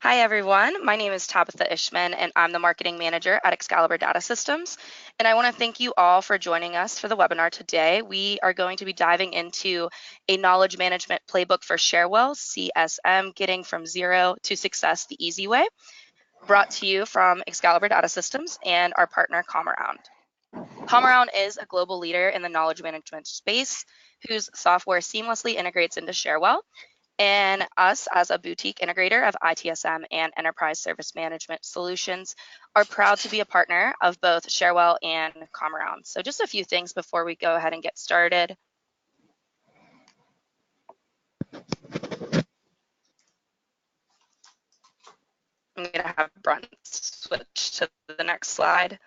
Hi everyone, my name is Tabitha Ishman and I'm the Marketing Manager at Excalibur Data Systems. And I want to thank you all for joining us for the webinar today. We are going to be diving into a knowledge management playbook for Cherwell, CSM, getting from zero to success the easy way, brought to you from Excalibur Data Systems and our partner ComAround. ComAround is a global leader in the knowledge management space whose software seamlessly integrates into Cherwell. And us, as a boutique integrator of ITSM and enterprise service management solutions, are proud to be a partner of both Cherwell and ComAround. So just a few things before we go ahead and get started. I'm going to have Brent switch to the next slide.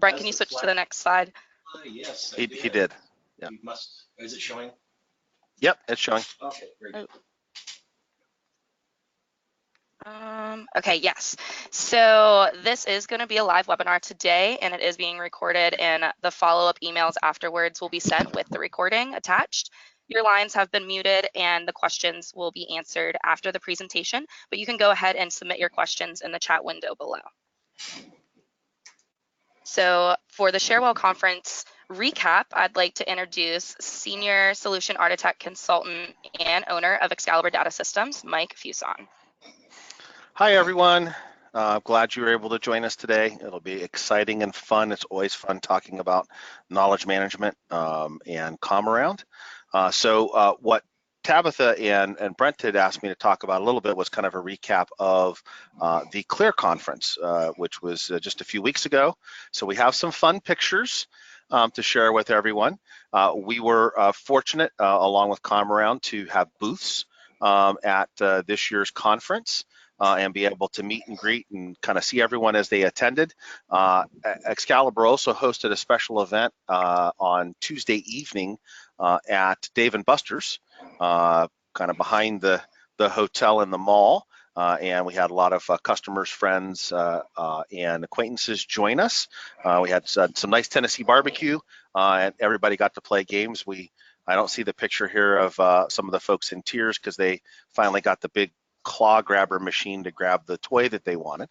Brent, can you switch to the next slide? Yes, he did. Yeah. You must. Is it showing? Yep, it's showing. Okay, very good. Okay, yes. So this is going to be a live webinar today, and it is being recorded, and the follow-up emails afterwards will be sent with the recording attached. Your lines have been muted, and the questions will be answered after the presentation, but you can go ahead and submit your questions in the chat window below. So for the Cherwell conference recap, I'd like to introduce Senior Solution Architect Consultant and owner of Excalibur Data Systems, Mike Fuson. Hi, everyone. Glad you were able to join us today. It'll be exciting and fun. It's always fun talking about knowledge management and ComAround. So what Tabitha and Brent had asked me to talk about a little bit was kind of a recap of the Clear conference, which was just a few weeks ago. So we have some fun pictures to share with everyone. We were fortunate, along with ComAround, to have booths at this year's conference. And be able to meet and greet and kind of see everyone as they attended. Excalibur also hosted a special event on Tuesday evening at Dave & Buster's, kind of behind the hotel in the mall. And we had a lot of customers, friends, and acquaintances join us. We had some nice Tennessee barbecue, and everybody got to play games. I don't see the picture here of some of the folks in tears because they finally got the big claw grabber machine to grab the toy that they wanted.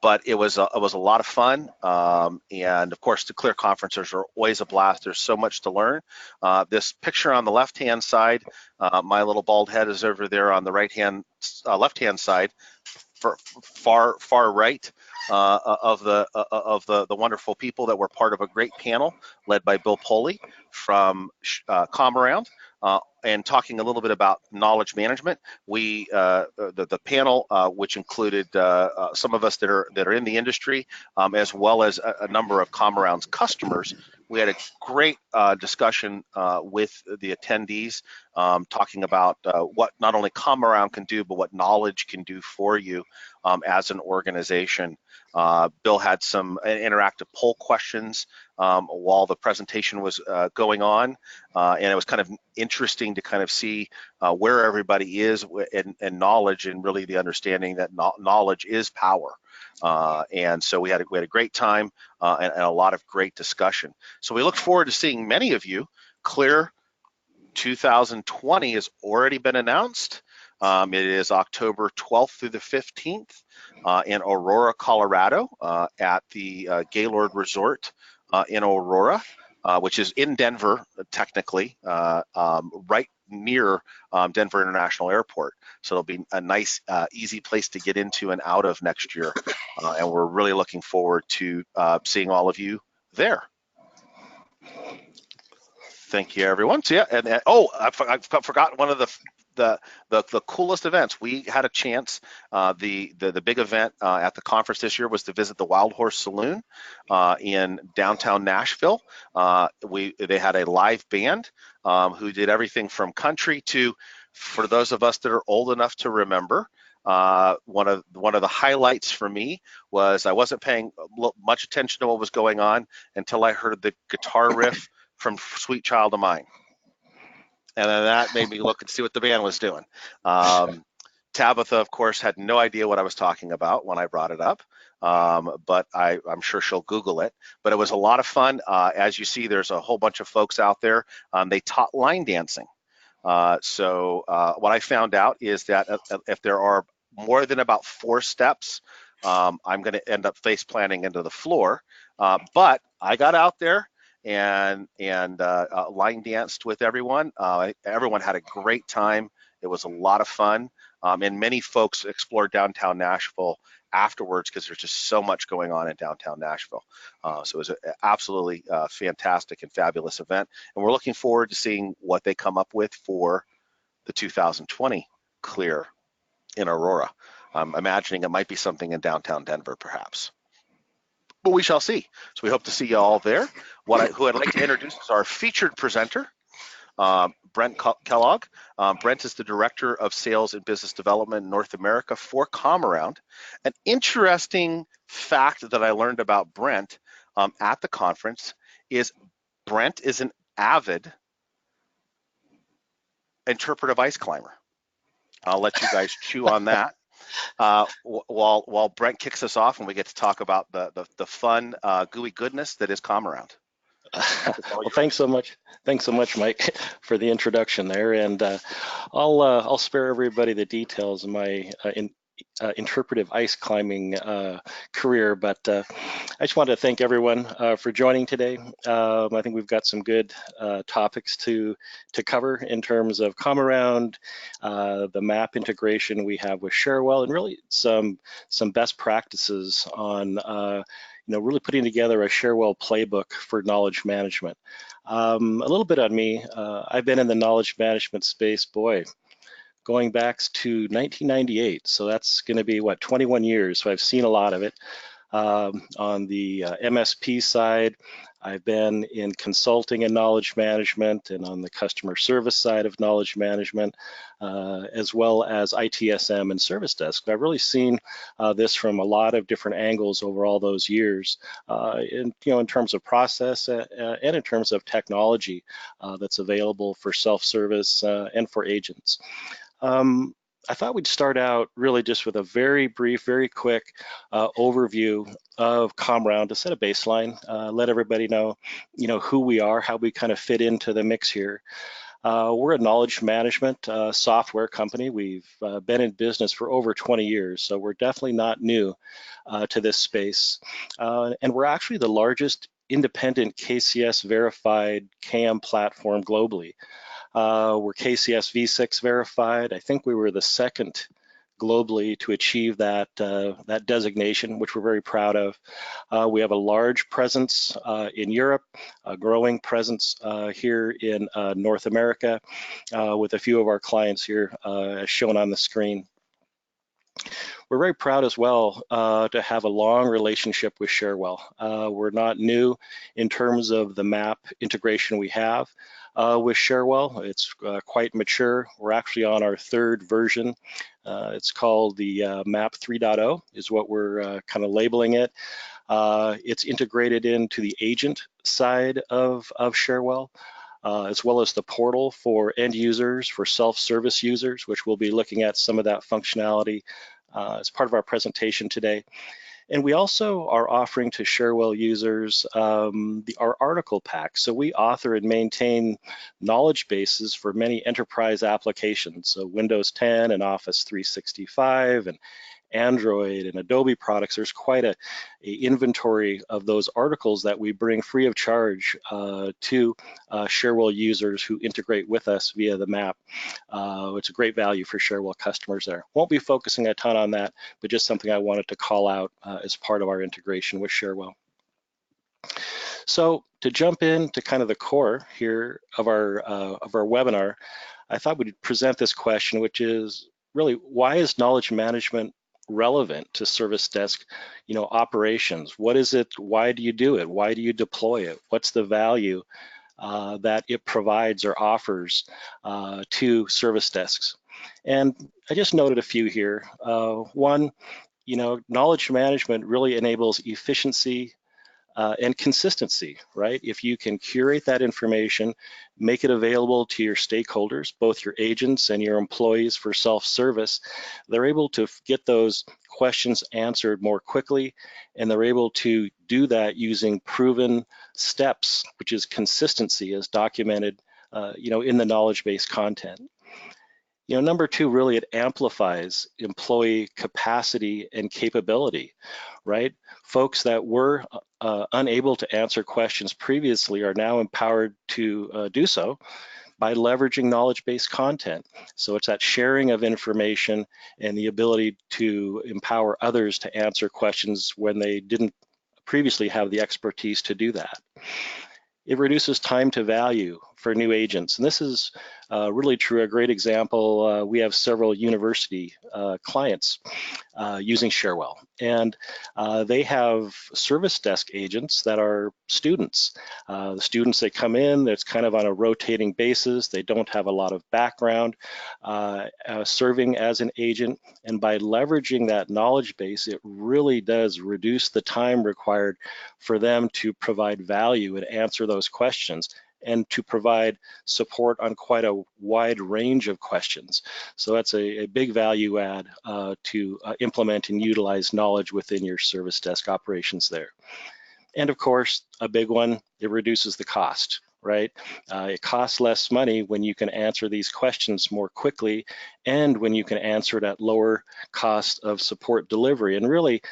But it was a lot of fun. And of course, the Clear conferences are always a blast. There's so much to learn. This picture on the left-hand side, my little bald head is over there on the left-hand side, far right of the wonderful people that were part of a great panel led by Bill Poley from ComAround. And talking a little bit about knowledge management, the panel, which included some of us that are in the industry, as well as a number of ComAround's customers, we had a great discussion with the attendees, talking about what not only ComAround can do, but what knowledge can do for you as an organization. Bill had some interactive poll questions while the presentation was going on, and it was kind of interesting to kind of see where everybody is in knowledge, and really the understanding that knowledge is power. And so we had a great time and a lot of great discussion. So we look forward to seeing many of you. Clear 2020 has already been announced. It is October 12th through the 15th in Aurora, Colorado, at the Gaylord Resort in Aurora, which is in Denver, technically, right near Denver International Airport. So it'll be a nice, easy place to get into and out of next year. And we're really looking forward to seeing all of you there. Thank you, everyone. So yeah, and I've forgotten one of the coolest events. We had a chance. The big event at the conference this year was to visit the Wild Horse Saloon in downtown Nashville. They had a live band who did everything from country to, for those of us that are old enough to remember, one of the highlights for me was I wasn't paying much attention to what was going on until I heard the guitar riff from Sweet Child of Mine. And then that made me look and see what the band was doing. Tabitha, of course, had no idea what I was talking about when I brought it up. but I'm sure she'll Google it. But it was a lot of fun. As you see, there's a whole bunch of folks out there. They taught line dancing. So what I found out is that if there are more than about 4 steps, I'm going to end up face planting into the floor. But I got out there and line danced with everyone. Everyone had a great time. It was a lot of fun. And many folks explored downtown Nashville afterwards because there's just so much going on in downtown Nashville. So it was an absolutely fantastic and fabulous event. And we're looking forward to seeing what they come up with for the 2020 Clear in Aurora. I'm imagining it might be something in downtown Denver, perhaps. But we shall see. So we hope to see you all there. Who I'd like to introduce is our featured presenter, Brent Kellogg. Brent is the Director of Sales and Business Development in North America for ComAround. An interesting fact that I learned about Brent at the conference is Brent is an avid interpretive ice climber. I'll let you guys chew on that while Brent kicks us off and we get to talk about the fun, gooey goodness that is ComAround. Well, thanks so much. Thanks so much, Mike, for the introduction there. And I'll spare everybody the details of my interpretive ice climbing career, but I just wanted to thank everyone for joining today. I think we've got some good topics to cover in terms of ComAround, the map integration we have with Cherwell, and really some best practices on really putting together a Cherwell playbook for knowledge management. A little bit on me. I've been in the knowledge management space, going back to 1998. So that's going to be, 21 years. So I've seen a lot of it. On the MSP side, I've been in consulting and knowledge management, and on the customer service side of knowledge management, as well as ITSM and service desk. I've really seen this from a lot of different angles over all those years, in terms of process and in terms of technology that's available for self-service and for agents. I thought we'd start out really just with a very brief, very quick overview of ComAround to set a baseline, let everybody know, who we are, how we kind of fit into the mix here. We're a knowledge management software company. We've been in business for over 20 years, so we're definitely not new to this space. And we're actually the largest independent KCS verified CAM platform globally. We're KCS V6 verified. I think we were the second globally to achieve that designation, which we're very proud of. We have a large presence in Europe, a growing presence here in North America, with a few of our clients here as shown on the screen. We're very proud as well to have a long relationship with Cherwell. We're not new in terms of the map integration we have with Cherwell. It's quite mature. We're actually on our 3rd version. It's called the Map 3.0 is what we're kind of labeling it. It's integrated into the agent side of Cherwell, as well as the portal for end users, for self-service users, which we'll be looking at some of that functionality as part of our presentation today. And we also are offering to Cherwell users our article pack. So we author and maintain knowledge bases for many enterprise applications. So Windows 10 and Office 365 and Android and Adobe products. There's quite a inventory of those articles that we bring free of charge to Cherwell users who integrate with us via the map. It's a great value for Cherwell customers there. Won't be focusing a ton on that, but just something I wanted to call out as part of our integration with Cherwell. So to jump into kind of the core here of our webinar, I thought we'd present this question, which is really, why is knowledge management relevant to service desk, operations? What is it? Why do you do it? Why do you deploy it? What's the value that it provides or offers to service desks? And I just noted a few here. One, knowledge management really enables efficiency, and consistency, right? If you can curate that information, make it available to your stakeholders, both your agents and your employees for self-service, they're able to get those questions answered more quickly, and they're able to do that using proven steps, which is consistency as documented in the knowledge-based content. Number two, really it amplifies employee capacity and capability, right? Folks that were unable to answer questions previously are now empowered to do so by leveraging knowledge-based content. So it's that sharing of information and the ability to empower others to answer questions when they didn't previously have the expertise to do that. It reduces time to value for new agents. And this is really true. A great example, we have several university clients using Cherwell. And they have service desk agents that are students. The students that come in, it's kind of on a rotating basis. They don't have a lot of background serving as an agent. And by leveraging that knowledge base, it really does reduce the time required for them to provide value and answer those questions, and to provide support on quite a wide range of questions. So that's a big value add to implement and utilize knowledge within your service desk operations there. And of course, a big one, it reduces the cost, right? It costs less money when you can answer these questions more quickly, and when you can answer it at lower cost of support delivery. And really,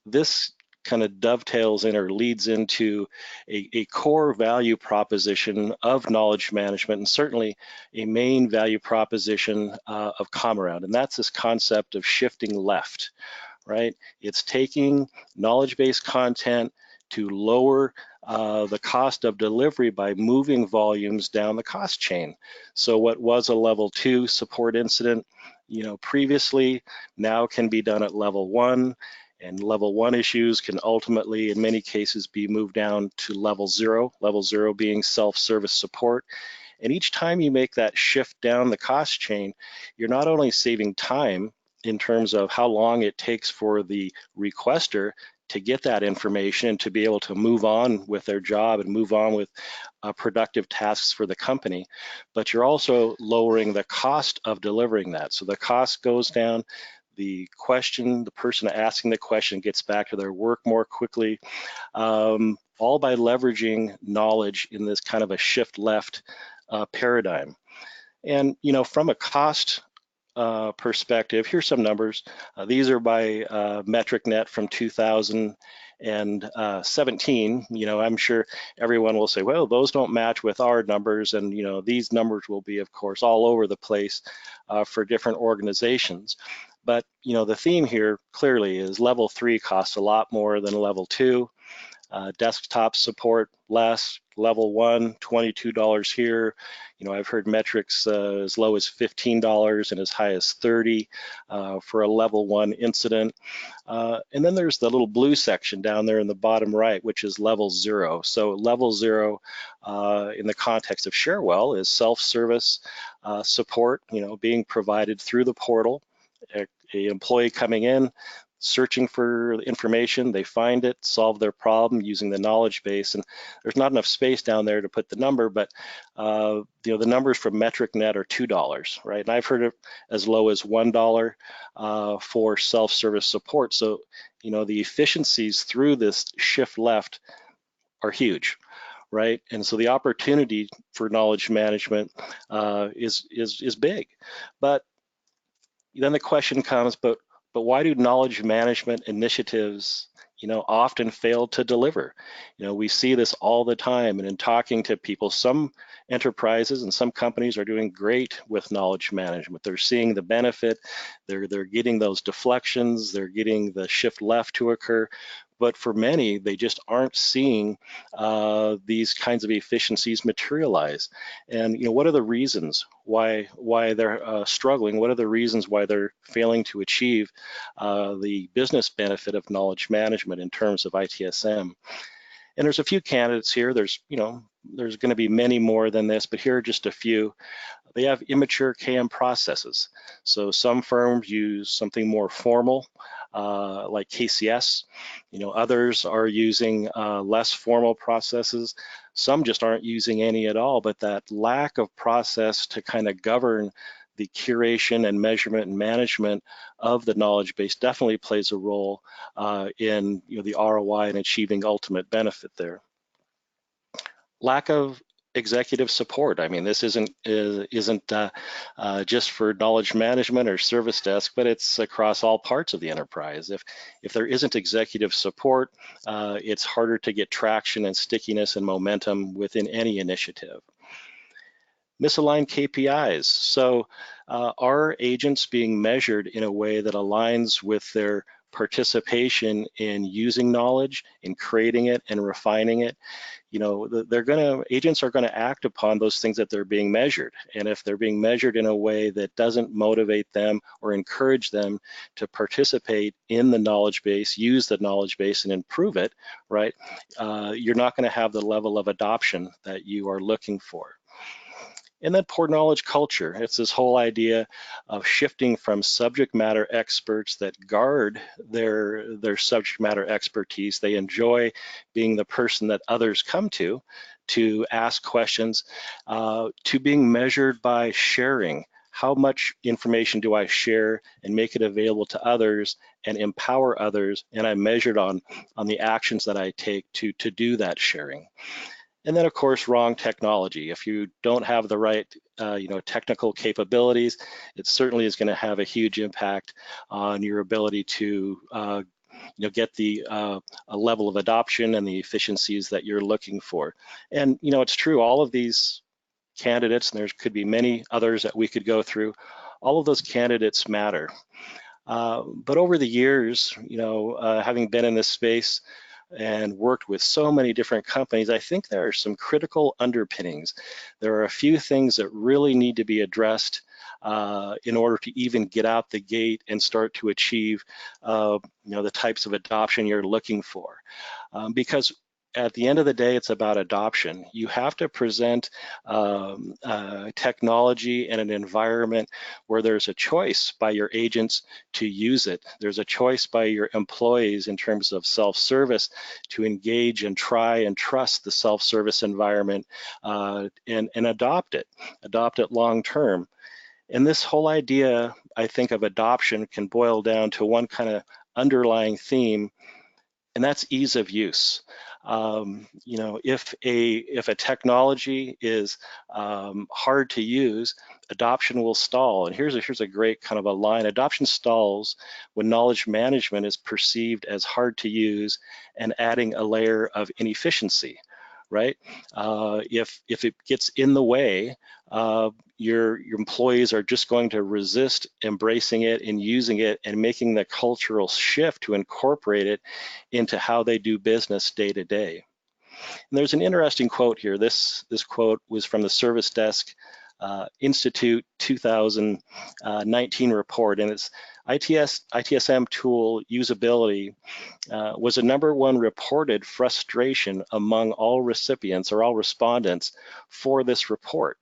this kind of dovetails in or leads into a core value proposition of knowledge management, and certainly a main value proposition of ComAround, and that's this concept of shifting left, right? It's taking knowledge-based content to lower the cost of delivery by moving volumes down the cost chain. So what was a level 2 support incident, previously, now can be done at level 1. And level 1 issues can ultimately, in many cases, be moved down to level 0 being self-service support. And each time you make that shift down the cost chain, you're not only saving time in terms of how long it takes for the requester to get that information and to be able to move on with their job and move on with productive tasks for the company, but you're also lowering the cost of delivering that. So the cost goes down, the person asking the question gets back to their work more quickly, all by leveraging knowledge in this kind of a shift left paradigm. And from a cost perspective, here's some numbers. These are by MetricNet from 2017. I'm sure everyone will say, well, those don't match with our numbers, and these numbers will be, of course, all over the place for different organizations. But the theme here clearly is level 3 costs a lot more than level 2. Desktop support less, level 1, $22 here. I've heard metrics as low as $15 and as high as $30 for a level 1 incident. And then there's the little blue section down there in the bottom right, which is level 0. So level 0 in the context of Cherwell is self-service support, being provided through the portal. An employee coming in, searching for information, they find it, solve their problem using the knowledge base, and there's not enough space down there to put the number, but the numbers from MetricNet are $2, right? And I've heard it as low as $1 for self-service support. So the efficiencies through this shift left are huge, right? And so the opportunity for knowledge management is big. But then the question comes, but why do knowledge management initiatives, often fail to deliver? We see this all the time, and in talking to people, some enterprises and some companies are doing great with knowledge management. They're seeing the benefit, they're getting those deflections, they're getting the shift left to occur. But for many, they just aren't seeing these kinds of efficiencies materialize. And what are the reasons why they're struggling? What are the reasons why they're failing to achieve the business benefit of knowledge management in terms of ITSM? And there's a few candidates here. There's going to be many more than this, but here are just a few. They have immature KM processes. So some firms use something more formal like KCS. Others are using less formal processes. Some just aren't using any at all, but that lack of process to kind of govern the curation and measurement and management of the knowledge base definitely plays a role in the ROI and achieving ultimate benefit there. Lack of executive support. I mean, this isn't just for knowledge management or service desk, but it's across all parts of the enterprise. If there isn't executive support, it's harder to get traction and stickiness and momentum within any initiative. Misaligned KPIs. So are agents being measured in a way that aligns with their participation in using knowledge, in creating it and refining it? Agents are gonna act upon those things that they're being measured. And if they're being measured in a way that doesn't motivate them or encourage them to participate in the knowledge base, use the knowledge base and improve it, right? You're not gonna have the level of adoption that you are looking for. And then poor knowledge culture. It's this whole idea of shifting from subject matter experts that guard their subject matter expertise. They enjoy being the person that others come to ask questions, to being measured by sharing. How much information do I share and make it available to others and empower others? And I'm measured on the actions that I take to do that sharing. And then, of course, wrong technology. If you don't have the right, technical capabilities, it certainly is going to have a huge impact on your ability to, get the a level of adoption and the efficiencies that you're looking for. And it's true. All of these candidates, and there could be many others that we could go through. All of those candidates matter. But over the years, having been in this space and worked with so many different companies, I think there are some critical underpinnings. There are a few things that really need to be addressed in order to even get out the gate and start to achieve the types of adoption you're looking for. Because at the end of the day, it's about adoption. You have to present technology and an environment where there's a choice by your agents to use it. There's a choice by your employees in terms of self-service to engage and try and trust the self-service environment and adopt it long-term. And this whole idea, I think, of adoption can boil down to one kind of underlying theme, and that's ease of use. If a technology is hard to use, adoption will stall. And here's a great kind of a line: adoption stalls when knowledge management is perceived as hard to use and adding a layer of inefficiency, right? If it gets in the way, your employees are just going to resist embracing it and using it and making the cultural shift to incorporate it into how they do business day to day. And there's an interesting quote here. This quote was from the Service Desk Institute 2019 report, and it's ITSM tool usability was a #1 reported frustration among all recipients or all respondents for this report.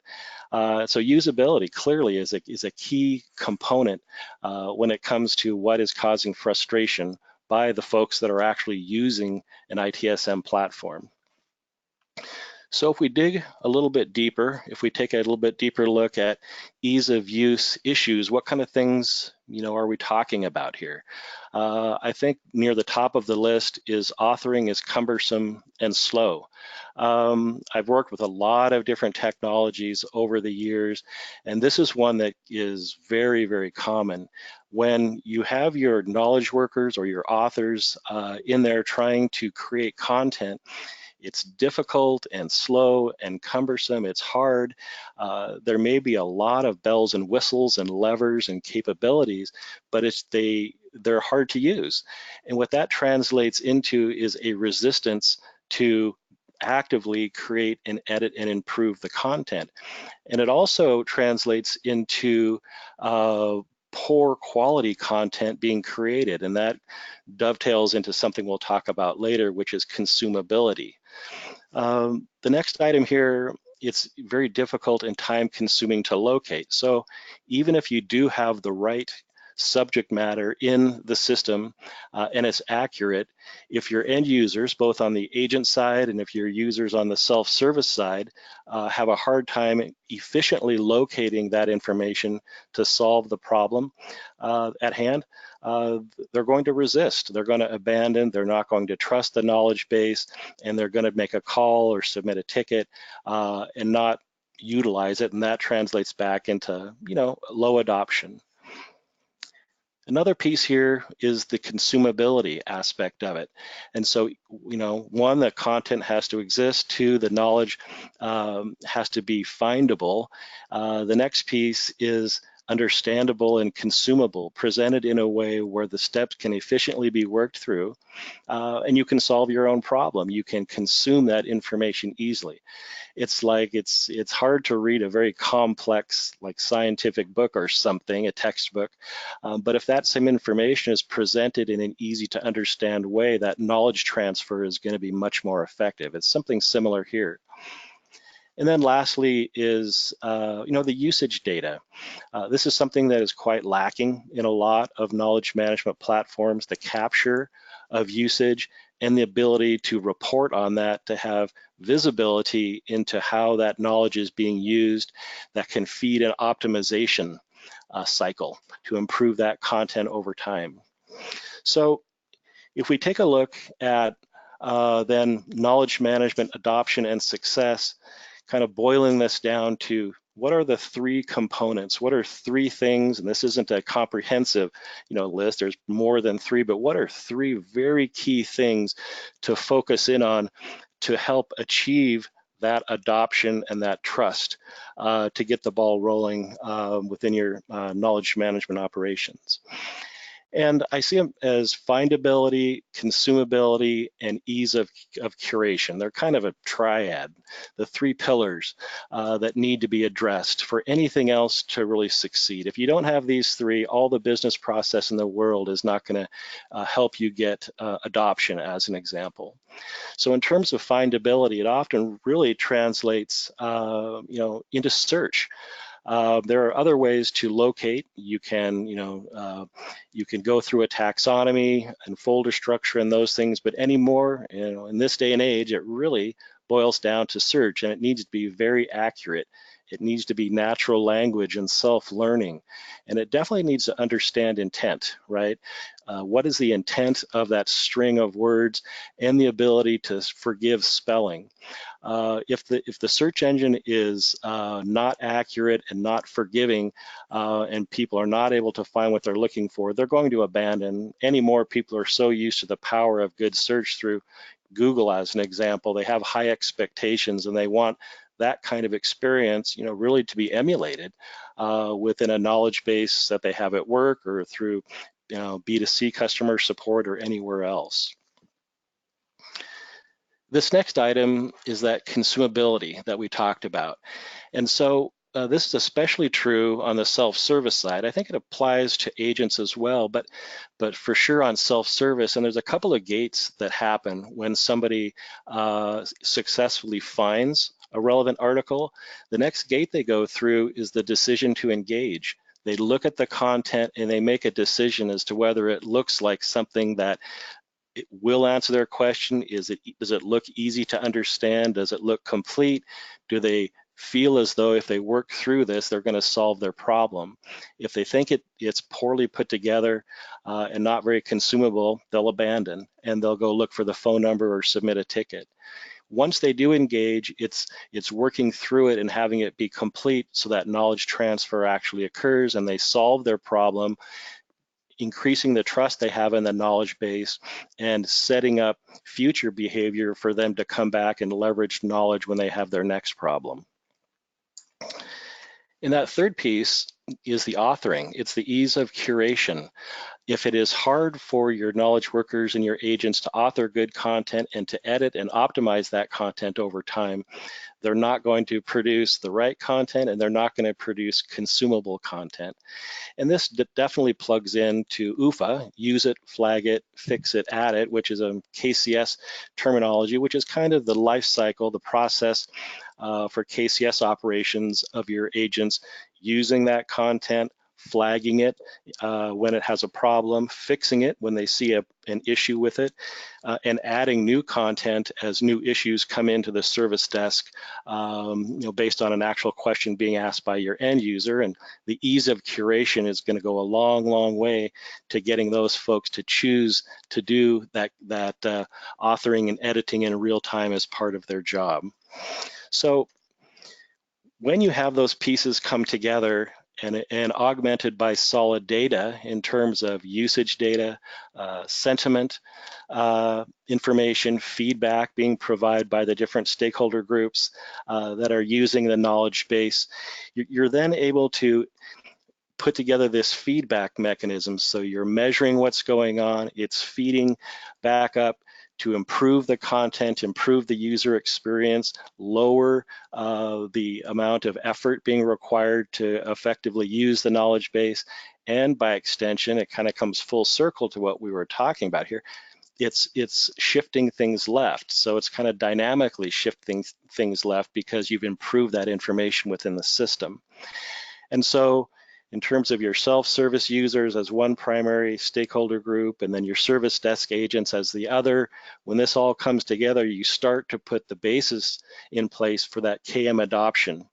So usability clearly is a key component when it comes to what is causing frustration by the folks that are actually using an ITSM platform. So if we dig a little bit deeper, if we take a little bit deeper look at ease of use issues, what kind of things are we talking about here? I think near the top of the list is authoring is cumbersome and slow. I've worked with a lot of different technologies over the years, and this is one that is very, very common. When you have your knowledge workers or your authors in there trying to create content, it's difficult and slow and cumbersome. It's hard. There may be a lot of bells and whistles and levers and capabilities, but they're hard to use. And what that translates into is a resistance to actively create and edit and improve the content. And it also translates into poor quality content being created, and that dovetails into something we'll talk about later, which is consumability. The next item here, it's very difficult and time consuming to locate. So even if you do have the right subject matter in the system and it's accurate, if your end users, both on the agent side and if your users on the self-service side, have a hard time efficiently locating that information to solve the problem at hand, they're going to resist. They're going to abandon. They're not going to trust the knowledge base, and they're going to make a call or submit a ticket and not utilize it, and that translates back into, low adoption. Another piece here is the consumability aspect of it. And so, one, the content has to exist. Two, the knowledge has to be findable. The next piece is understandable and consumable, presented in a way where the steps can efficiently be worked through, and you can solve your own problem. You can consume that information easily. It's like it's hard to read a very complex, like scientific book or something, a textbook, but if that same information is presented in an easy to understand way, that knowledge transfer is going to be much more effective. It's something similar here. And then lastly is, the usage data. This is something that is quite lacking in a lot of knowledge management platforms, the capture of usage and the ability to report on that, to have visibility into how that knowledge is being used that can feed an optimization cycle to improve that content over time. So if we take a look at then knowledge management adoption and success, kind of boiling this down to what are the three components? What are three things? And this isn't a comprehensive, list. There's more than three, but what are three very key things to focus in on to help achieve that adoption and that trust to get the ball rolling within your knowledge management operations? And I see them as findability, consumability, and ease of curation. They're kind of a triad, the three pillars that need to be addressed for anything else to really succeed. If you don't have these three, all the business process in the world is not going to help you get adoption, as an example. So in terms of findability, it often really translates into search. There are other ways to locate. You can, you can go through a taxonomy and folder structure and those things, but anymore, in this day and age, it really boils down to search, and it needs to be very accurate. It needs to be natural language and self-learning, and it definitely needs to understand intent, right? What is the intent of that string of words, and the ability to forgive spelling. If the search engine is not accurate and not forgiving, and people are not able to find what they're looking for, they're going to abandon. Anymore, people are so used to the power of good search through Google, as an example. They have high expectations, and they want that kind of experience, really to be emulated within a knowledge base that they have at work or through, B2C customer support or anywhere else. This next item is that consumability that we talked about. And so this is especially true on the self-service side. I think it applies to agents as well, but for sure on self-service. And there's a couple of gates that happen when somebody successfully finds a relevant article. The next gate they go through is the decision to engage. They look at the content and they make a decision as to whether it looks like something that it will answer their question. Does it look easy to understand? Does it look complete? Do they feel as though if they work through this, they're going to solve their problem? If they think it's poorly put together and not very consumable, they'll abandon and they'll go look for the phone number or submit a ticket. Once they do engage, it's working through it and having it be complete so that knowledge transfer actually occurs and they solve their problem, increasing the trust they have in the knowledge base and setting up future behavior for them to come back and leverage knowledge when they have their next problem. And that third piece is the authoring. It's the ease of curation. If it is hard for your knowledge workers and your agents to author good content and to edit and optimize that content over time, they're not going to produce the right content and they're not going to produce consumable content. And this definitely plugs into UFA, use it, flag it, fix it, add it, which is a KCS terminology, which is kind of the life cycle, the process for KCS operations of your agents using that content, flagging it when it has a problem, fixing it when they see an issue with it, and adding new content as new issues come into the service desk, based on an actual question being asked by your end user. And the ease of curation is going to go a long, long way to getting those folks to choose to do that authoring and editing in real time as part of their job. So when you have those pieces come together and augmented by solid data in terms of usage data, sentiment, information, feedback being provided by the different stakeholder groups that are using the knowledge base, you're then able to put together this feedback mechanism. So you're measuring what's going on, it's feeding back up to improve the content, improve the user experience, lower the amount of effort being required to effectively use the knowledge base. And by extension, it kind of comes full circle to what we were talking about here. It's shifting things left. So it's kind of dynamically shifting things left because you've improved that information within the system. And so in terms of your self-service users as one primary stakeholder group, and then your service desk agents as the other, when this all comes together, you start to put the basis in place for that KM adoption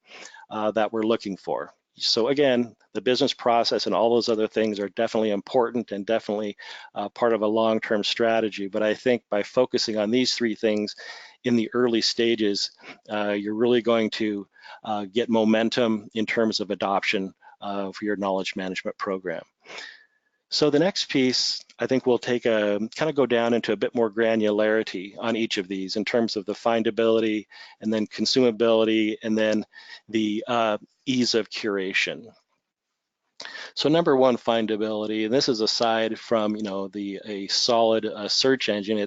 that we're looking for. So again, the business process and all those other things are definitely important and definitely part of a long-term strategy. But I think by focusing on these three things in the early stages, you're really going to get momentum in terms of adoption for your knowledge management program. So the next piece, I think we'll take kind of go down into a bit more granularity on each of these in terms of the findability and then consumability and then the ease of curation. So number one, findability, and this is aside from a solid search engine.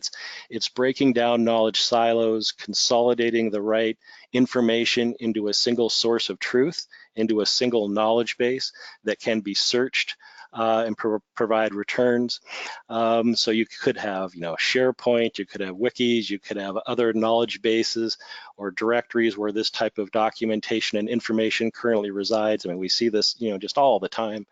It's breaking down knowledge silos, consolidating the right information into a single source of truth, into a single knowledge base that can be searched and provide returns. So you could have, SharePoint, you could have wikis, you could have other knowledge bases or directories where this type of documentation and information currently resides. I mean, we see this, just all the time.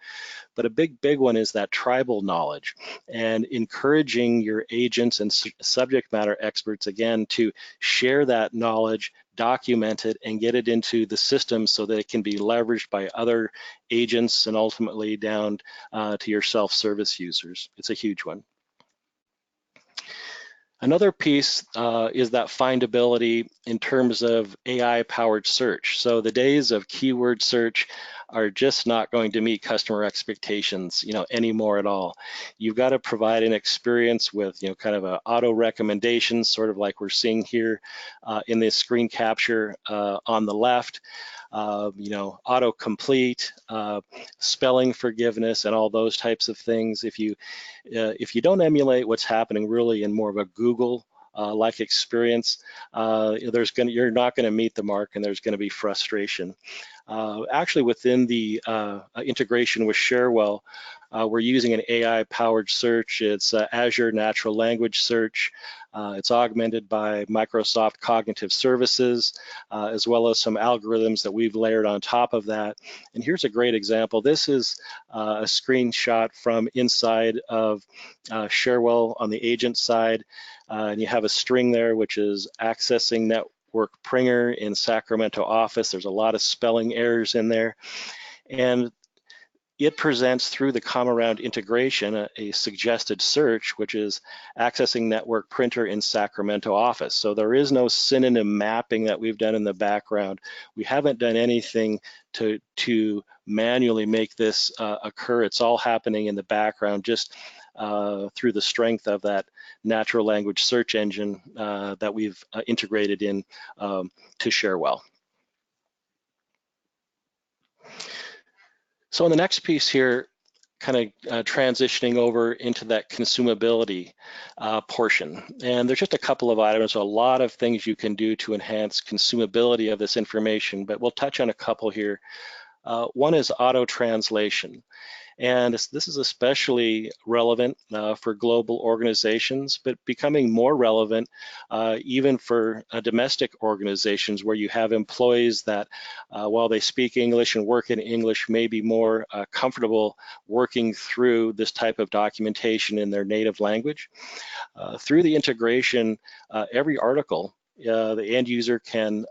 But a big one is that tribal knowledge and encouraging your agents and subject matter experts, again, to share that knowledge, document it, and get it into the system so that it can be leveraged by other agents and ultimately down to your self-service users. It's a huge one. Another piece is that findability in terms of AI-powered search. So the days of keyword search are just not going to meet customer expectations, anymore at all. You've got to provide an experience with, kind of a auto recommendation, sort of like we're seeing here in this screen capture on the left. Autocomplete, spelling forgiveness, and all those types of things. If you don't emulate what's happening really in more of a Google like experience, you're not going to meet the mark, and there's going to be frustration. Actually, within the integration with Cherwell, we're using an AI-powered search. It's Azure Natural Language Search. It's augmented by Microsoft Cognitive Services, as well as some algorithms that we've layered on top of that. And here's a great example. This is a screenshot from inside of Cherwell on the agent side. And you have a string there, which is accessing network Pringer in Sacramento office. There's a lot of spelling errors in there. And it presents through the ComAround integration a suggested search, which is accessing network printer in Sacramento office. So there is no synonym mapping that we've done in the background. We haven't done anything to manually make this occur. It's all happening in the background just through the strength of that natural language search engine that we've integrated in to Cherwell. So in the next piece here, kind of transitioning over into that consumability portion. And there's just a couple of items, a lot of things you can do to enhance consumability of this information, but we'll touch on a couple here. One is auto translation. And this is especially relevant for global organizations, but becoming more relevant even for domestic organizations where you have employees that, while they speak English and work in English, may be more comfortable working through this type of documentation in their native language. Through the integration, every article, the end user can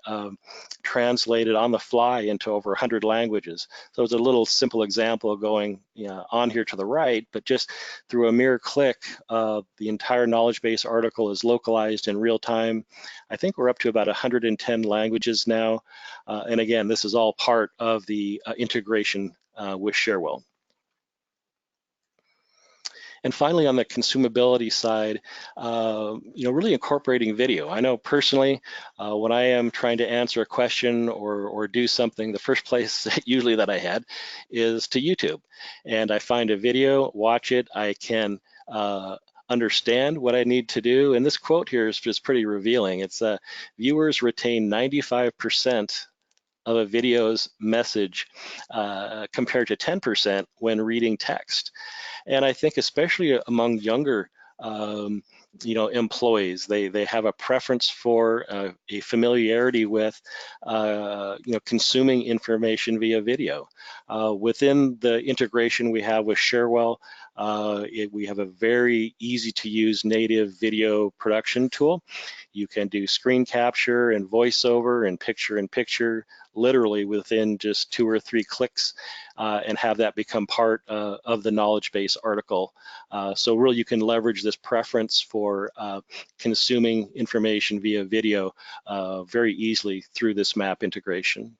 translate it on the fly into over 100 languages. So it's a little simple example going on here to the right, but just through a mere click, the entire knowledge base article is localized in real time. I think we're up to about 110 languages now. And again, this is all part of the integration with Cherwell. And finally, on the consumability side, really incorporating video. I know personally, when I am trying to answer a question or do something, the first place usually that I head is to YouTube. And I find a video, watch it, I can understand what I need to do. And this quote here is just pretty revealing. It's viewers retain 95% of a video's message compared to 10% when reading text. And I think especially among younger employees, they have a preference for a familiarity with consuming information via video. Within the integration we have with Cherwell, we have a very easy to use native video production tool. You can do screen capture and voiceover and picture literally within just 2 or 3 clicks and have that become part of the knowledge base article. So really you can leverage this preference for consuming information via video very easily through this map integration.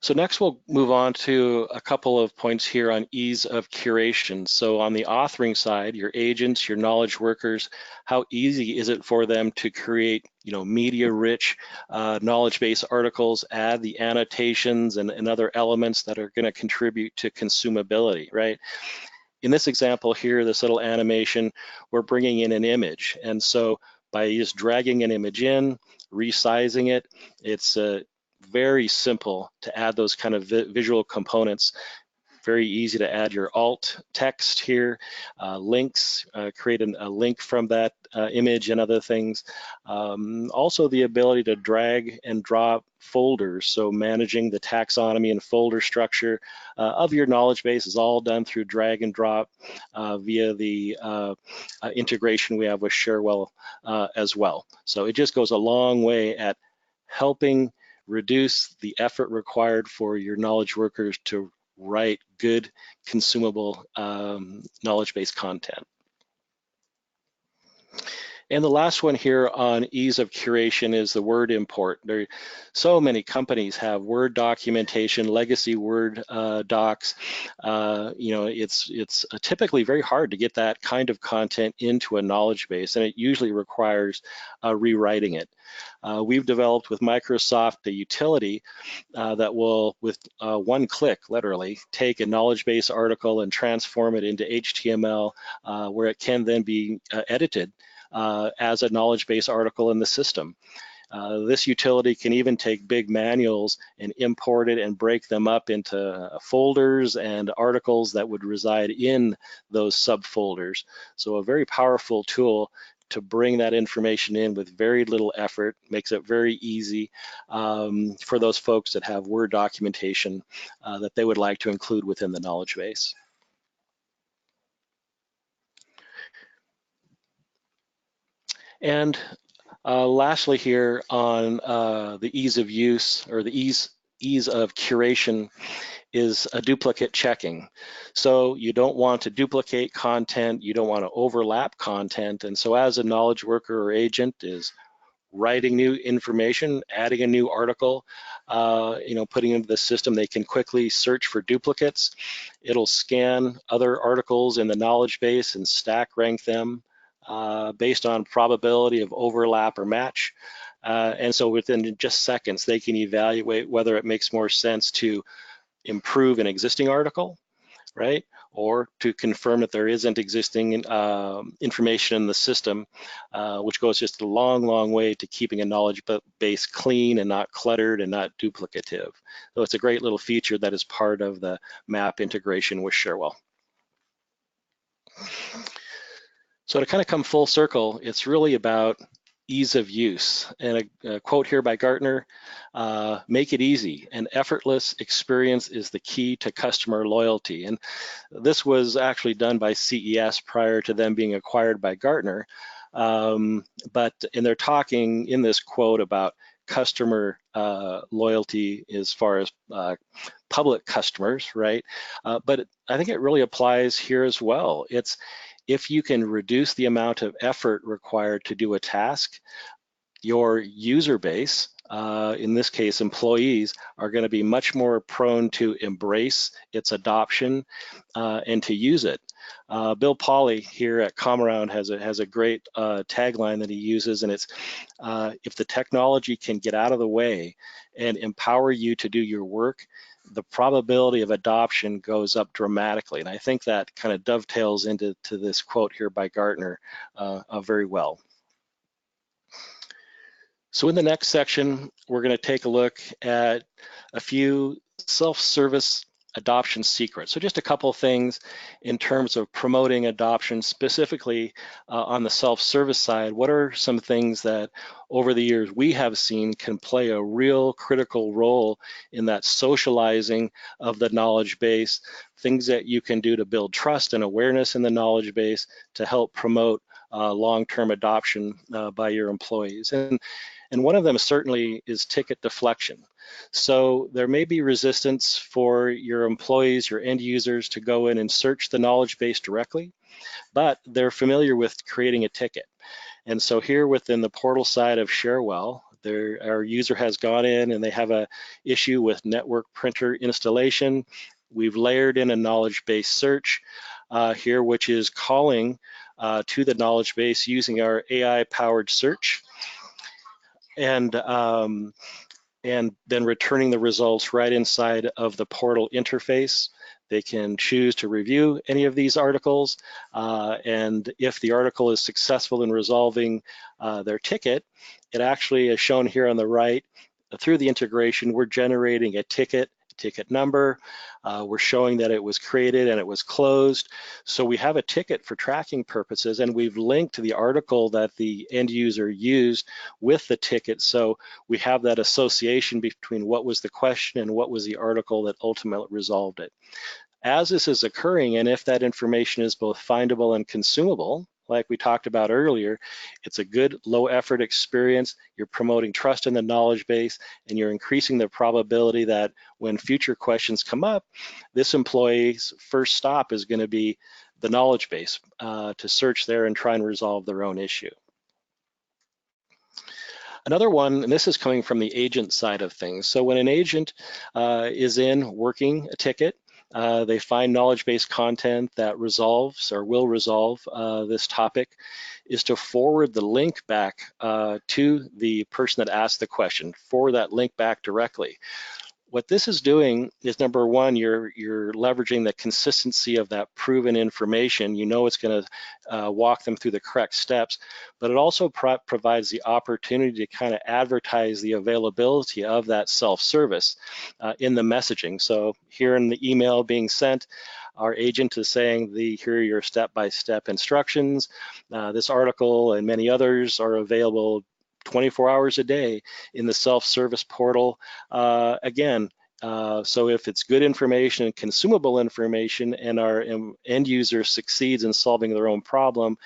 So next we'll move on to a couple of points here on ease of curation. So on the authoring side, your agents, your knowledge workers, how easy is it for them to create media-rich knowledge base articles, add the annotations and other elements that are going to contribute to consumability, right? In this example here, this little animation, we're bringing in an image. And so by just dragging an image in, resizing it, it's very simple to add those kind of visual components. Very easy to add your alt text here, links, create a link from that image and other things. Also the ability to drag and drop folders, so managing the taxonomy and folder structure of your knowledge base is all done through drag and drop via the integration we have with Cherwell as well. So it just goes a long way at helping reduce the effort required for your knowledge workers to write good, consumable knowledge-based content. And the last one here on ease of curation is the Word import. So many companies have Word documentation, legacy Word docs. It's typically very hard to get that kind of content into a knowledge base, and it usually requires rewriting it. We've developed with Microsoft a utility that will, with one click, literally, take a knowledge base article and transform it into HTML, where it can then be edited as a knowledge base article in the system. This utility can even take big manuals and import it and break them up into folders and articles that would reside in those subfolders. So a very powerful tool to bring that information in with very little effort, makes it very easy for those folks that have Word documentation that they would like to include within the knowledge base. And lastly here on the ease of use, or the ease of curation, is a duplicate checking. So you don't want to duplicate content, you don't want to overlap content, and so as a knowledge worker or agent is writing new information, adding a new article, putting into the system, they can quickly search for duplicates. It'll scan other articles in the knowledge base and stack rank them based on probability of overlap or match. And so within just seconds, they can evaluate whether it makes more sense to improve an existing article, right? or to confirm that there isn't existing information in the system, which goes just a long, long way to keeping a knowledge base clean and not cluttered and not duplicative. So it's a great little feature that is part of the map integration with Cherwell. So to kind of come full circle, it's really about ease of use. And a quote here by Gartner, make it easy. An effortless experience is the key to customer loyalty. And this was actually done by CES prior to them being acquired by Gartner. And they're talking in this quote about customer loyalty as far as public customers, right? But I think it really applies here as well. It's if you can reduce the amount of effort required to do a task, your user base, in this case employees, are going to be much more prone to embrace its adoption and to use it. Bill Pauley here at ComAround has a great tagline that he uses, and it's if the technology can get out of the way and empower you to do your work, the probability of adoption goes up dramatically. And I think that kind of dovetails into this quote here by Gartner very well. So in the next section, we're going to take a look at a few self-service adoption secrets. So just a couple of things in terms of promoting adoption, specifically on the self-service side. What are some things that over the years we have seen can play a real critical role in that socializing of the knowledge base, things that you can do to build trust and awareness in the knowledge base to help promote long-term adoption by your employees. And one of them certainly is ticket deflection. So there may be resistance for your employees, your end users, to go in and search the knowledge base directly, but they're familiar with creating a ticket. And so here within the portal side of Cherwell, our user has gone in and they have an issue with network printer installation. We've layered in a knowledge base search here, which is calling to the knowledge base using our AI-powered search. And then returning the results right inside of the portal interface. They can choose to review any of these articles, and if the article is successful in resolving their ticket, it actually is shown here on the right. Through the integration, we're generating a ticket number. We're showing that it was created and it was closed. So we have a ticket for tracking purposes, and we've linked the article that the end user used with the ticket. So we have that association between what was the question and what was the article that ultimately resolved it. As this is occurring, and if that information is both findable and consumable, like we talked about earlier, it's a good low effort experience. You're promoting trust in the knowledge base, and you're increasing the probability that when future questions come up, this employee's first stop is going to be the knowledge base to search there and try and resolve their own issue. Another one, and this is coming from the agent side of things. So when an agent is in working a ticket, they find knowledge base content that resolves or will resolve this topic, is to forward the link back to the person that asked the question, forward that link back directly. What this is doing is, number one, you're leveraging the consistency of that proven information. You know it's going to walk them through the correct steps, but it also provides the opportunity to kind of advertise the availability of that self-service in the messaging. So here in the email being sent, our agent is saying, here are your step-by-step instructions. This article and many others are available 24 hours a day in the self-service portal. Again, so if it's good information and consumable information and our end user succeeds in solving their own problem,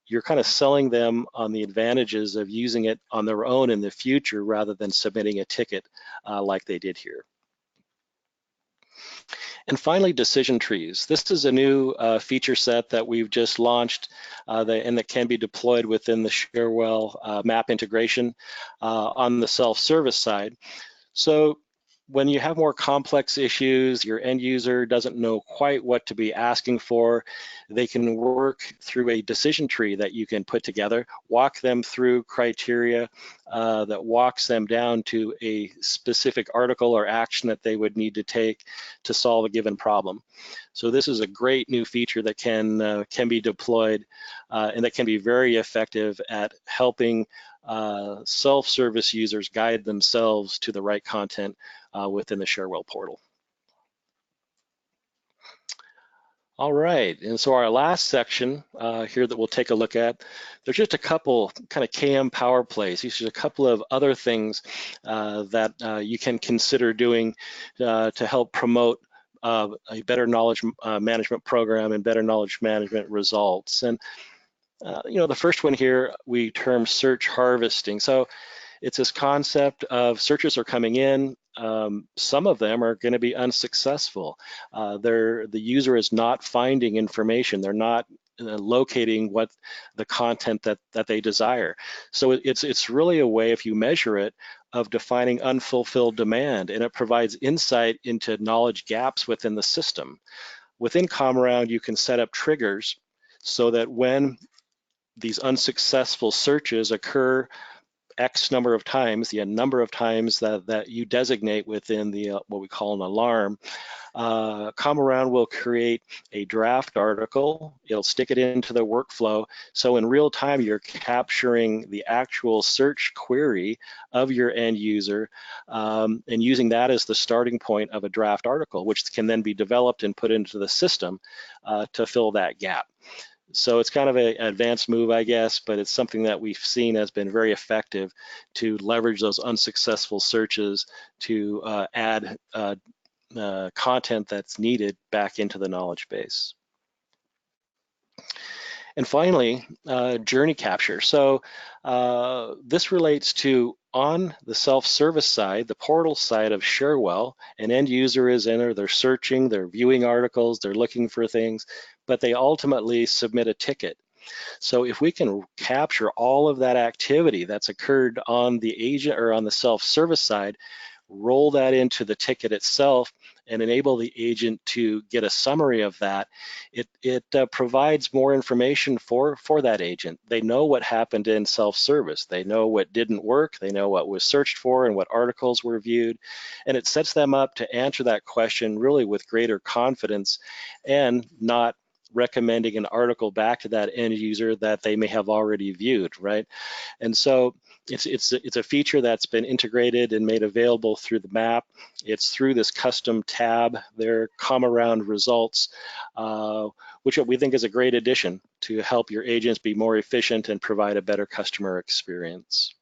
you're kind of selling them on the advantages of using it on their own in the future rather than submitting a ticket like they did here. And finally, decision trees. This is a new feature set that we've just launched and that can be deployed within the Cherwell map integration on the self-service side. So when you have more complex issues, your end user doesn't know quite what to be asking for, they can work through a decision tree that you can put together, walk them through criteria that walks them down to a specific article or action that they would need to take to solve a given problem. So this is a great new feature that can be deployed and that can be very effective at helping self-service users guide themselves to the right content within the Cherwell portal. All right, and so our last section here that we'll take a look at, there's just a couple kind of KM power plays. These are a couple of other things that you can consider doing to help promote a better knowledge management program and better knowledge management results. And the first one here we term search harvesting. So it's this concept of searches are coming in. Some of them are going to be unsuccessful. The user is not finding information. They're not locating what the content that they desire. So it's really a way, if you measure it, of defining unfulfilled demand, and it provides insight into knowledge gaps within the system. Within ComAround, you can set up triggers so that when these unsuccessful searches occur X number of times, the number of times that you designate within the what we call an alarm, ComAround will create a draft article. It'll stick it into the workflow. So in real time, you're capturing the actual search query of your end user and using that as the starting point of a draft article, which can then be developed and put into the system to fill that gap. So it's kind of an advanced move, I guess, but it's something that we've seen has been very effective to leverage those unsuccessful searches to add content that's needed back into the knowledge base. And finally, journey capture. So this relates to on the self-service side, the portal side of Cherwell, an end user is in there, they're searching, they're viewing articles, they're looking for things, but they ultimately submit a ticket. So if we can capture all of that activity that's occurred on the agent or on the self-service side, roll that into the ticket itself and enable the agent to get a summary of that, it provides more information for that agent. They know what happened in self-service. They know what didn't work. They know what was searched for and what articles were viewed. And it sets them up to answer that question really with greater confidence and not recommending an article back to that end user that they may have already viewed, right? And so it's a feature that's been integrated and made available through the map. It's through this custom tab, their ComAround results, which we think is a great addition to help your agents be more efficient and provide a better customer experience.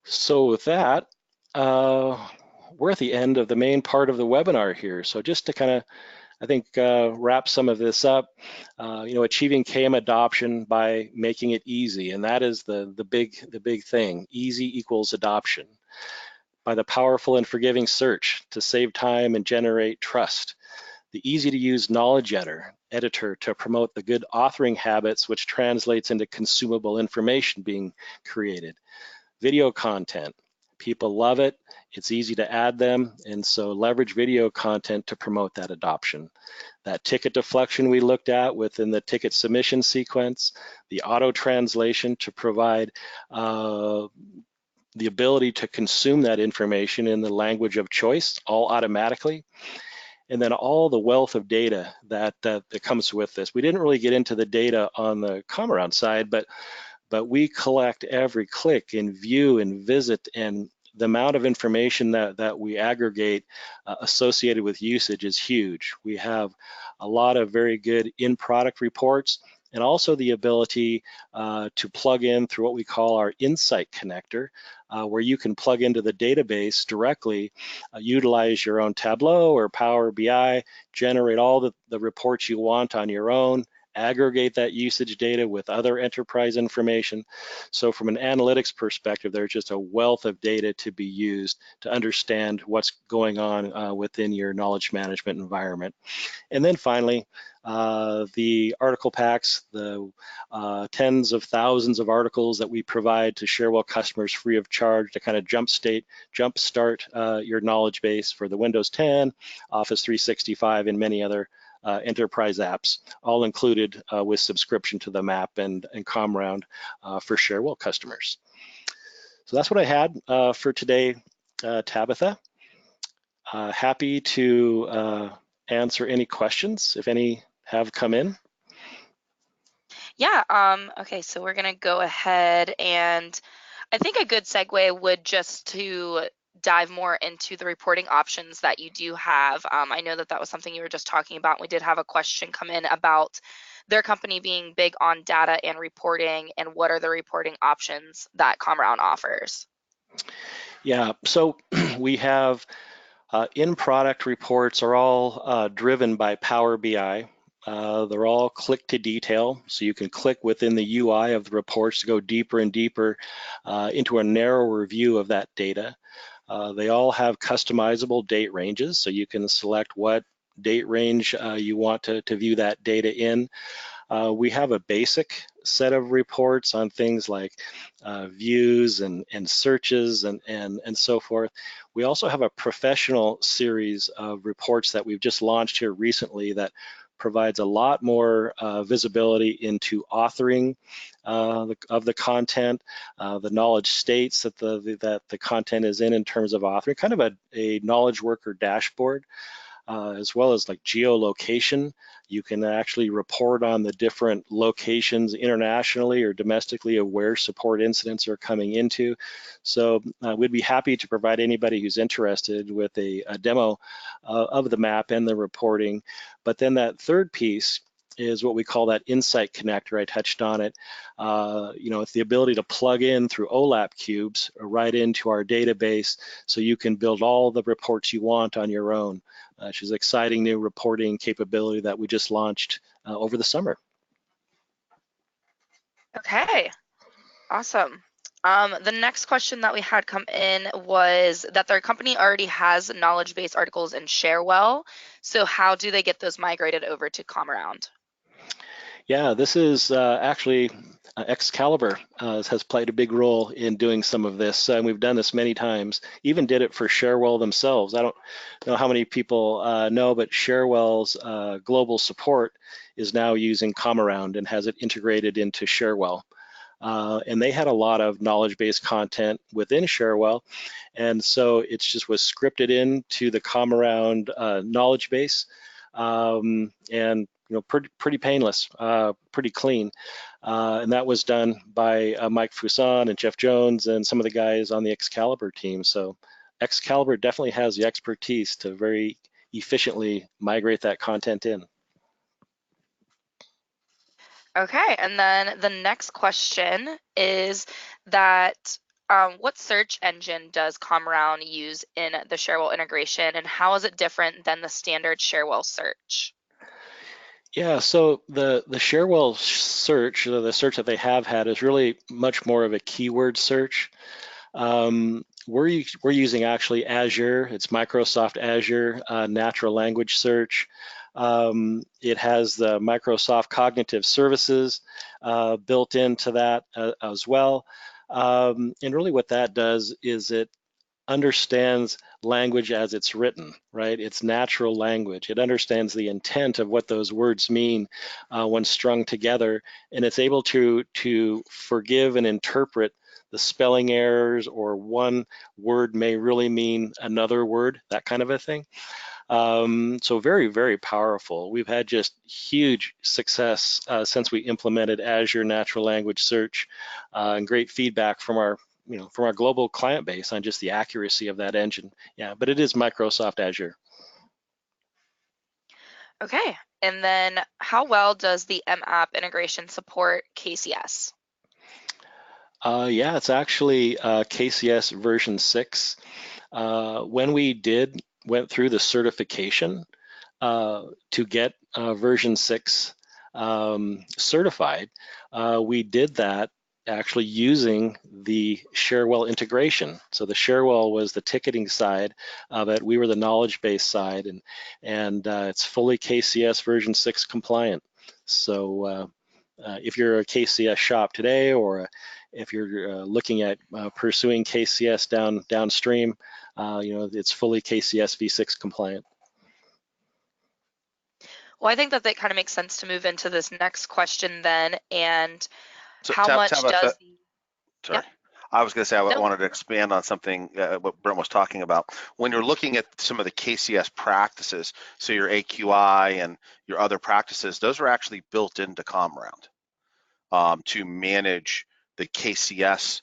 So with that, we're at the end of the main part of the webinar here. So just to kind of, I think, wrap some of this up, achieving KM adoption by making it easy, and that is the big thing. Easy equals adoption. By the powerful and forgiving search to save time and generate trust. The easy to use knowledge editor to promote the good authoring habits, which translates into consumable information being created. Video content. People love it, it's easy to add them, and so leverage video content to promote that adoption. That ticket deflection we looked at within the ticket submission sequence, the auto translation to provide the ability to consume that information in the language of choice, all automatically, and then all the wealth of data that comes with this. We didn't really get into the data on the ComAround side, but we collect every click and view and visit, and the amount of information that we aggregate associated with usage is huge. We have a lot of very good in-product reports and also the ability to plug in through what we call our Insight connector, where you can plug into the database directly, utilize your own Tableau or Power BI, generate all the reports you want on your own, aggregate that usage data with other enterprise information. So from an analytics perspective, there's just a wealth of data to be used to understand what's going on within your knowledge management environment. And then finally, the article packs, the tens of thousands of articles that we provide to Cherwell customers free of charge to kind of jumpstart your knowledge base for the Windows 10, Office 365, and many other enterprise apps, all included with subscription to the map and ComAround for Cherwell customers. So that's what I had for today, Tabitha. Happy to answer any questions if any have come in. Yeah, okay, so we're gonna go ahead, and I think a good segue would just to dive more into the reporting options that you do have. I know that that was something you were just talking about. We did have a question come in about their company being big on data and reporting, and what are the reporting options that ComAround offers? Yeah, so we have in-product reports are all driven by Power BI. They're all click to detail, so you can click within the UI of the reports to go deeper and deeper into a narrower view of that data. They all have customizable date ranges, so you can select what date range you want to view that data in. We have a basic set of reports on things like views and searches and so forth. We also have a professional series of reports that we've just launched here recently that provides a lot more visibility into authoring of the content, the knowledge states that the content is in terms of authoring, kind of a knowledge worker dashboard. As well as like geolocation. You can actually report on the different locations internationally or domestically of where support incidents are coming into. So we'd be happy to provide anybody who's interested with a demo of the map and the reporting. But then that third piece is what we call that insight connector. I touched on it. It's the ability to plug in through OLAP cubes right into our database so you can build all the reports you want on your own. Which is exciting new reporting capability that we just launched over the summer. Okay, awesome. The next question that we had come in was that their company already has knowledge base articles in Cherwell. So how do they get those migrated over to ComAround? Yeah, this is actually Excalibur has played a big role in doing some of this, and we've done this many times. Even did it for Cherwell themselves. I don't know how many people know, but Cherwell's global support is now using ComAround and has it integrated into Cherwell. And they had a lot of knowledge-based content within Cherwell, and so it just was scripted into the ComAround knowledge base, and pretty painless, pretty clean. And that was done by Mike Fuson and Jeff Jones and some of the guys on the Excalibur team. So Excalibur definitely has the expertise to very efficiently migrate that content in. Okay, and then the next question is that what search engine does ComAround use in the Cherwell integration, and how is it different than the standard Cherwell search? Yeah, so the Cherwell search, the search that they have had is really much more of a keyword search. We're using actually Azure. It's Microsoft Azure natural language search. It has the Microsoft Cognitive Services built into that as well. And really what that does is it understands language as it's written, right? It's natural language. It understands the intent of what those words mean when strung together, and it's able to forgive and interpret the spelling errors, or one word may really mean another word, that kind of a thing. So very, very powerful. We've had just huge success since we implemented Azure Natural Language Search, and great feedback from our global client base on just the accuracy of that engine. Yeah, but it is Microsoft Azure. Okay, and then how well does the MApp integration support KCS? Yeah, it's actually KCS version 6. When we went through the certification to get version 6, certified, we did that actually using the Cherwell integration. So the Cherwell was the ticketing side of it. We were the knowledge base side, and it's fully KCS version 6 compliant. So if you're a KCS shop today, or if you're looking at pursuing KCS downstream, it's fully KCS v6 compliant. Well, I think that kind of makes sense to move into this next question then, and So how much does the... Sorry. Yep. I was going to say I Nope. wanted to expand on something what Brent was talking about. When you're looking at some of the KCS practices, so your AQI and your other practices, those are actually built into ComAround to manage the KCS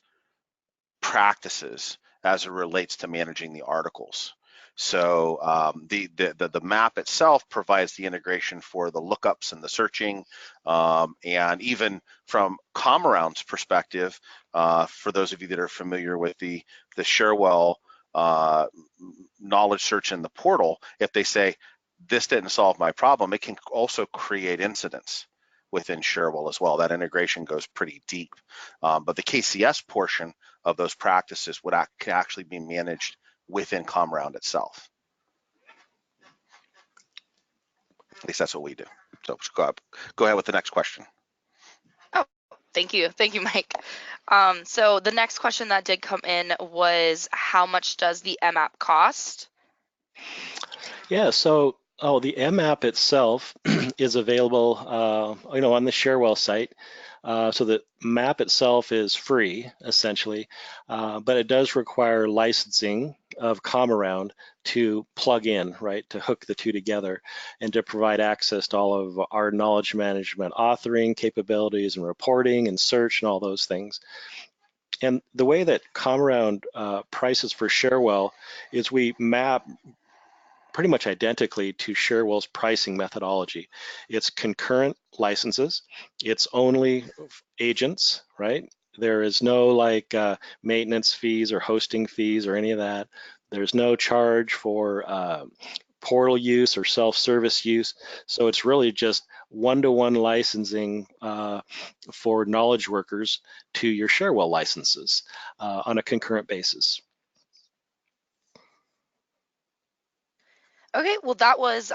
practices as it relates to managing the articles. So the map itself provides the integration for the lookups and the searching, and even from ComAround's perspective, for those of you that are familiar with the Cherwell knowledge search in the portal, if they say this didn't solve my problem, it can also create incidents within Cherwell as well. That integration goes pretty deep, but the KCS portion of those practices would actually be managed within ComAround itself. At least that's what we do. So go ahead with the next question. Oh, thank you, Mike. So the next question that did come in was, how much does the MAP cost? Yeah, so the MAP itself is available, on the Cherwell site. So the map itself is free, essentially, but it does require licensing of ComAround to plug in, right, to hook the two together and to provide access to all of our knowledge management authoring capabilities and reporting and search and all those things. And the way that ComAround prices for Cherwell is we map pretty much identically to Cherwell's pricing methodology. It's concurrent licenses. It's only agents, right? There is no maintenance fees or hosting fees or any of that. There's no charge for portal use or self-service use. So it's really just one-to-one licensing for knowledge workers to your Cherwell licenses on a concurrent basis. Okay, well, that was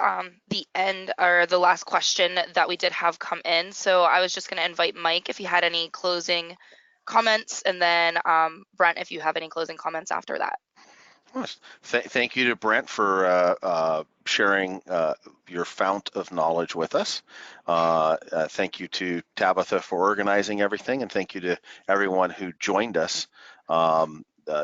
the end, or the last question that we did have come in. So I was just going to invite Mike if he had any closing comments, and then Brent, if you have any closing comments after that. Thank you to Brent for sharing your fount of knowledge with us. Thank you to Tabitha for organizing everything, and thank you to everyone who joined us.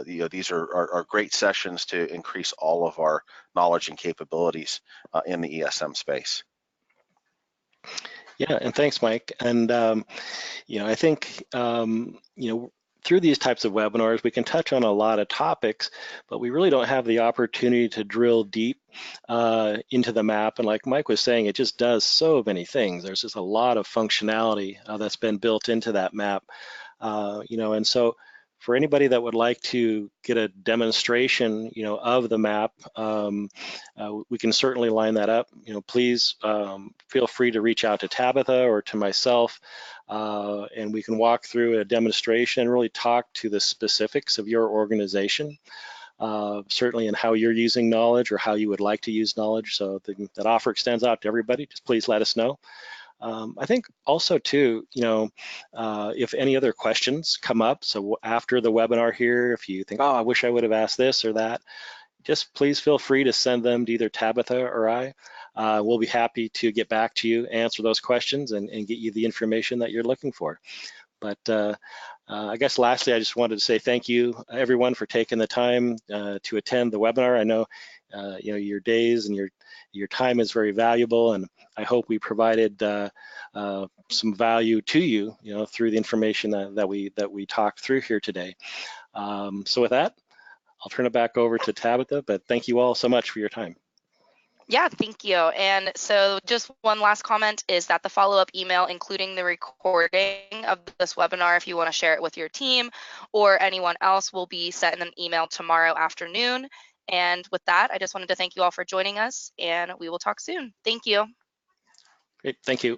These are great sessions to increase all of our knowledge and capabilities in the ESM space. Yeah, and thanks, Mike. And I think through these types of webinars, we can touch on a lot of topics, but we really don't have the opportunity to drill deep into the map. And like Mike was saying, it just does so many things. There's just a lot of functionality that's been built into that map, and so for anybody that would like to get a demonstration, of the map, we can certainly line that up. Please feel free to reach out to Tabitha or to myself, and we can walk through a demonstration and really talk to the specifics of your organization, certainly in how you're using knowledge or how you would like to use knowledge. So that offer extends out to everybody. Just please let us know. I think also too, if any other questions come up, so after the webinar here, if you think, oh, I wish I would have asked this or that, just please feel free to send them to either Tabitha or I. We'll be happy to get back to you, answer those questions, and get you the information that you're looking for. But I guess lastly, I just wanted to say thank you, everyone, for taking the time to attend the webinar. I know your days and your time is very valuable, and I hope we provided some value to you, through the information that we talked through here today. So with that, I'll turn it back over to Tabitha, but thank you all so much for your time. Yeah, thank you. And so just one last comment is that the follow-up email, including the recording of this webinar, if you want to share it with your team or anyone else, will be sent in an email tomorrow afternoon. And with that, I just wanted to thank you all for joining us, and we will talk soon. Thank you. Great, thank you.